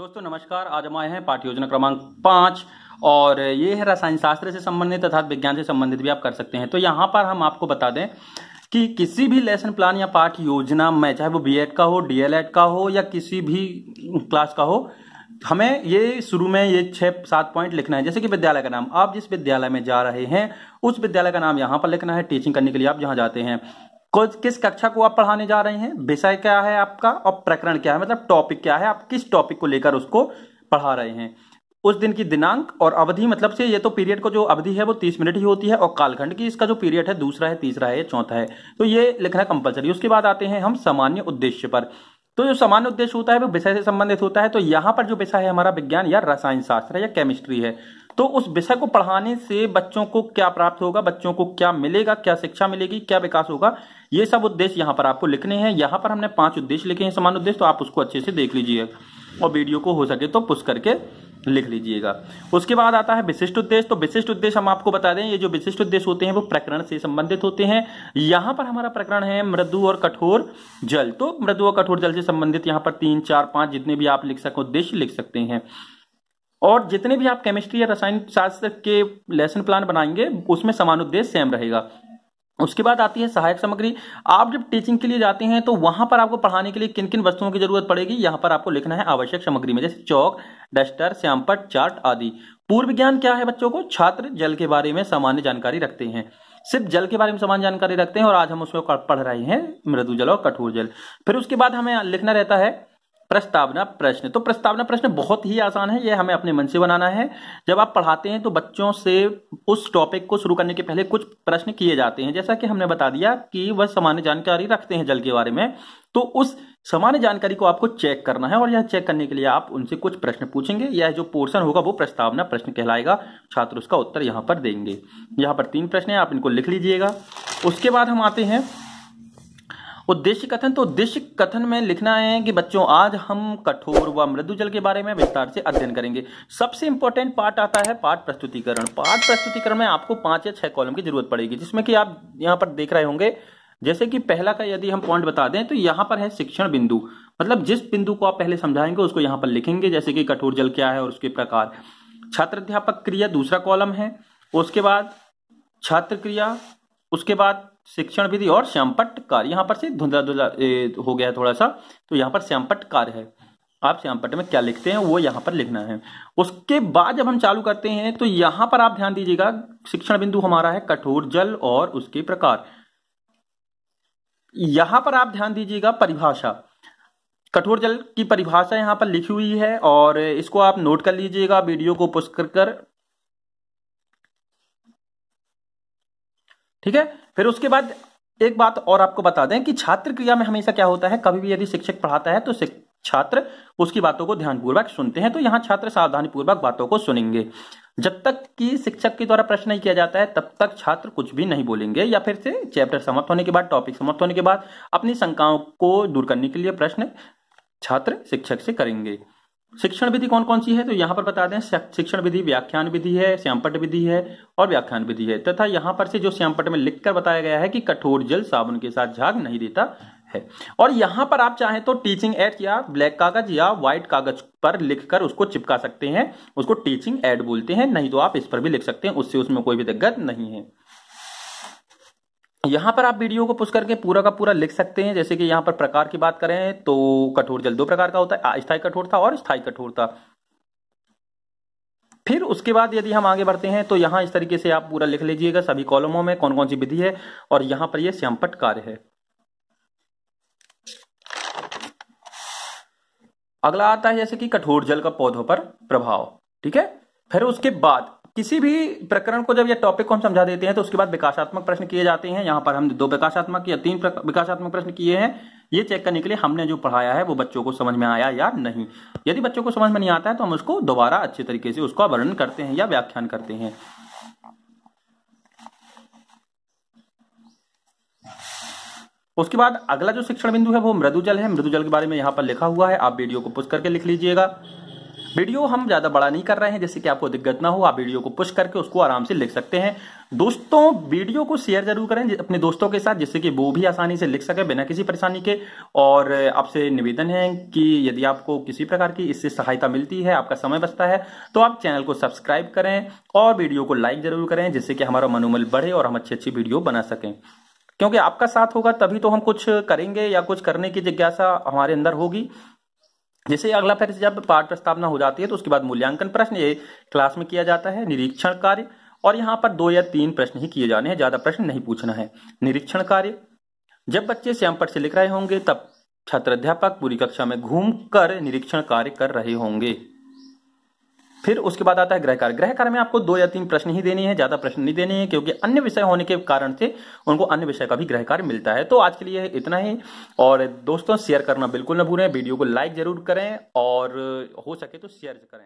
दोस्तों नमस्कार। आज हम आए हैं पाठ्य योजना क्रमांक 5 और ये है रसायन शास्त्र से संबंधित तथा विज्ञान से संबंधित भी आप कर सकते हैं। तो यहाँ पर हम आपको बता दें कि किसी भी लेसन प्लान या पाठ्य योजना में, चाहे वो बीएड का हो, डीएलएड का हो या किसी भी क्लास का हो, हमें ये शुरू में ये 6-7 पॉइंट लिखना है। जैसे कि विद्यालय का नाम, आप जिस विद्यालय में जा रहे हैं उस विद्यालय का नाम यहाँ पर लिखना है। टीचिंग करने के लिए आप जहाँ जाते हैं, किस कक्षा को आप पढ़ाने जा रहे हैं, विषय क्या है आपका और प्रकरण क्या है, मतलब टॉपिक क्या है, आप किस टॉपिक को लेकर उसको पढ़ा रहे हैं, उस दिन की दिनांक और अवधि, मतलब से ये तो पीरियड को जो अवधि है वो 30 मिनट ही होती है और कालखंड की इसका जो पीरियड है दूसरा है, तीसरा है, चौथा है, तो ये लिखना कंपलसरी। उसके बाद आते हैं हम सामान्य उद्देश्य पर। तो जो सामान्य उद्देश्य होता है वो विषय से संबंधित होता है। तो यहाँ पर जो विषय है हमारा विज्ञान या रसायन शास्त्र या केमिस्ट्री है, तो उस विषय को पढ़ाने से बच्चों को क्या प्राप्त होगा, बच्चों को क्या मिलेगा, क्या शिक्षा मिलेगी, क्या विकास होगा, ये सब उद्देश्य यहाँ पर आपको लिखने हैं। यहाँ पर हमने 5 उद्देश्य लिखे हैं सामान्य उद्देश्य, तो आप उसको अच्छे से देख लीजिएगा और वीडियो को हो सके तो पुश करके लिख लीजिएगा। उसके बाद आता है विशिष्ट उद्देश्य। तो विशिष्ट उद्देश्य हम आपको बता दें, ये जो विशिष्ट उद्देश्य होते हैं वो प्रकरण से संबंधित होते हैं। यहाँ पर हमारा प्रकरण है मृदु और कठोर जल। तो मृदु और कठोर जल से संबंधित यहाँ पर 3, 4, 5 जितने भी आप लिख सको उद्देश्य लिख सकते हैं। और जितने भी आप केमिस्ट्री या रसायन शास्त्र के लेसन प्लान बनाएंगे उसमें समान उद्देश्य सेम रहेगा। उसके बाद आती है सहायक सामग्री। आप जब टीचिंग के लिए जाते हैं तो वहां पर आपको पढ़ाने के लिए किन किन वस्तुओं की जरूरत पड़ेगी, यहां पर आपको लिखना है आवश्यक सामग्री में, जैसे चौक, डस्टर, श्यामपट्ट, चार्ट आदि। पूर्व ज्ञान क्या है बच्चों को, छात्र जल के बारे में सामान्य जानकारी रखते हैं, सिर्फ जल के बारे में सामान्य जानकारी रखते हैं और आज हम उसको पढ़ रहे हैं मृदु जल और कठोर जल। फिर उसके बाद हमें लिखना रहता है प्रस्तावना प्रश्न। तो प्रस्तावना प्रश्न बहुत ही आसान है, ये हमें अपने मन से बनाना है। जब आप पढ़ाते हैं तो बच्चों से उस टॉपिक को शुरू करने के पहले कुछ प्रश्न किए जाते हैं, जैसा कि हमने बता दिया कि वह सामान्य जानकारी रखते हैं जल के बारे में, तो उस सामान्य जानकारी को आपको चेक करना है और यह चेक करने के लिए आप उनसे कुछ प्रश्न पूछेंगे। यह जो पोर्शन होगा वो प्रस्तावना प्रश्न कहलाएगा, छात्र उसका उत्तर यहाँ पर देंगे। यहाँ पर 3 प्रश्न है, आप इनको लिख लीजिएगा। उसके बाद हम आते हैं उद्देश्य कथन। तो उद्देश्य कथन में लिखना है कि बच्चों आज हम कठोर व मृदु जल के बारे में विस्तार से अध्ययन करेंगे। सबसे इंपॉर्टेंट पार्ट आता है पाठ प्रस्तुतिकरण। पाठ प्रस्तुतिकरण में आपको 5 या 6 कॉलम की जरूरत पड़ेगी, जिसमें कि आप यहाँ पर देख रहे होंगे। जैसे कि पहला का यदि हम पॉइंट बता दें तो यहाँ पर है शिक्षण बिंदु, मतलब जिस बिंदु को आप पहले समझाएंगे उसको यहाँ पर लिखेंगे, जैसे कि कठोर जल क्या है और उसके प्रकार। छात्र अध्यापक क्रिया दूसरा कॉलम है, उसके बाद छात्र क्रिया, उसके बाद शिक्षण विधि और श्यामपट्ट कार्य। यहां पर से धुंधला धुंधला हो गया है थोड़ा सा, तो यहां पर श्यामपट्ट कार्य है, आप श्यामपट्ट में क्या लिखते हैं वो यहां पर लिखना है। उसके बाद जब हम चालू करते हैं तो यहां पर आप ध्यान दीजिएगा, शिक्षण बिंदु हमारा है कठोर जल और उसके प्रकार। यहां पर आप ध्यान दीजिएगा परिभाषा, कठोर जल की परिभाषा यहां पर लिखी हुई है और इसको आप नोट कर लीजिएगा वीडियो को पुश कर। ठीक है। फिर उसके बाद एक बात और आपको बता दें कि छात्र क्रिया में हमेशा क्या होता है, कभी भी यदि शिक्षक पढ़ाता है तो छात्र उसकी बातों को ध्यानपूर्वक सुनते हैं। तो यहाँ छात्र सावधानीपूर्वक बातों को सुनेंगे। जब तक कि शिक्षक के द्वारा प्रश्न नहीं किया जाता है तब तक छात्र कुछ भी नहीं बोलेंगे, या फिर से चैप्टर समाप्त होने के बाद, टॉपिक समाप्त होने के बाद अपनी शंकाओं को दूर करने के लिए प्रश्न छात्र शिक्षक से करेंगे। शिक्षण विधि कौन कौन सी है, तो यहां पर बता दें शिक्षण विधि व्याख्यान विधि है, श्यामपट्ट विधि है और व्याख्यान विधि है। तथा यहां पर से जो श्यामपट्ट में लिखकर बताया गया है कि कठोर जल साबुन के साथ झाग नहीं देता है। और यहां पर आप चाहें तो टीचिंग एड या ब्लैक कागज या व्हाइट कागज पर लिखकर उसको चिपका सकते हैं, उसको टीचिंग एड बोलते हैं। नहीं तो आप इस पर भी लिख सकते हैं, उससे उसमें कोई भी दिक्कत नहीं है। यहां पर आप वीडियो को पुश करके पूरा का पूरा लिख सकते हैं। जैसे कि यहां पर प्रकार की बात करें तो कठोर जल 2 प्रकार का होता है, अस्थायी कठोरता और स्थायी कठोरता। फिर उसके बाद यदि हम आगे बढ़ते हैं तो यहां इस तरीके से आप पूरा लिख लीजिएगा सभी कॉलमों में कौन कौन सी विधि है, और यहां पर यह श्यामपट्ट कार्य है। अगला आता है जैसे कि कठोर जल का पौधों पर प्रभाव। ठीक है। फिर उसके बाद किसी भी प्रकरण को जब या टॉपिक को हम समझा देते हैं तो उसके बाद विकासात्मक प्रश्न किए जाते हैं। यहां पर हम 2 विकासात्मक या 3 विकासात्मक प्रश्न किए हैं, ये चेक करने के लिए हमने जो पढ़ाया है वो बच्चों को समझ में आया या नहीं। यदि बच्चों को समझ में नहीं आता है तो हम उसको दोबारा अच्छे तरीके से उसका वर्णन करते हैं या व्याख्यान करते हैं। उसके बाद अगला जो शिक्षण बिंदु है वो मृदु जल है। मृदु जल के बारे में यहां पर लिखा हुआ है, आप वीडियो को पुश करके लिख लीजिएगा। वीडियो हम ज्यादा बड़ा नहीं कर रहे हैं जिससे कि आपको दिक्कत ना हो, आप वीडियो को पुश करके उसको आराम से लिख सकते हैं। दोस्तों वीडियो को शेयर जरूर करें अपने दोस्तों के साथ, जिससे कि वो भी आसानी से लिख सके बिना किसी परेशानी के। और आपसे निवेदन है कि यदि आपको किसी प्रकार की इससे सहायता मिलती है, आपका समय बचता है, तो आप चैनल को सब्सक्राइब करें और वीडियो को लाइक जरूर करें, जिससे कि हमारा मनोबल बढ़े और हम अच्छी अच्छी वीडियो बना सकें। क्योंकि आपका साथ होगा तभी तो हम कुछ करेंगे या कुछ करने की जिज्ञासा हमारे अंदर होगी। जैसे अगला फिर जब पाठ प्रस्तावना हो जाती है तो उसके बाद मूल्यांकन प्रश्न ये क्लास में किया जाता है, निरीक्षण कार्य, और यहाँ पर 2 या 3 प्रश्न ही किए जाने हैं, ज्यादा प्रश्न नहीं पूछना है। निरीक्षण कार्य, जब बच्चे श्यामपट्ट से लिख रहे होंगे तब छात्र अध्यापक पूरी कक्षा में घूमकर निरीक्षण कार्य कर रहे होंगे। फिर उसके बाद आता है गृह कार्य। गृह कार्य में आपको 2 या 3 प्रश्न ही देने हैं, ज्यादा प्रश्न नहीं देने हैं, क्योंकि अन्य विषय होने के कारण से उनको अन्य विषय का भी गृह कार्य मिलता है। तो आज के लिए इतना ही, और दोस्तों शेयर करना बिल्कुल न भूलें, वीडियो को लाइक जरूर करें और हो सके तो शेयर करें।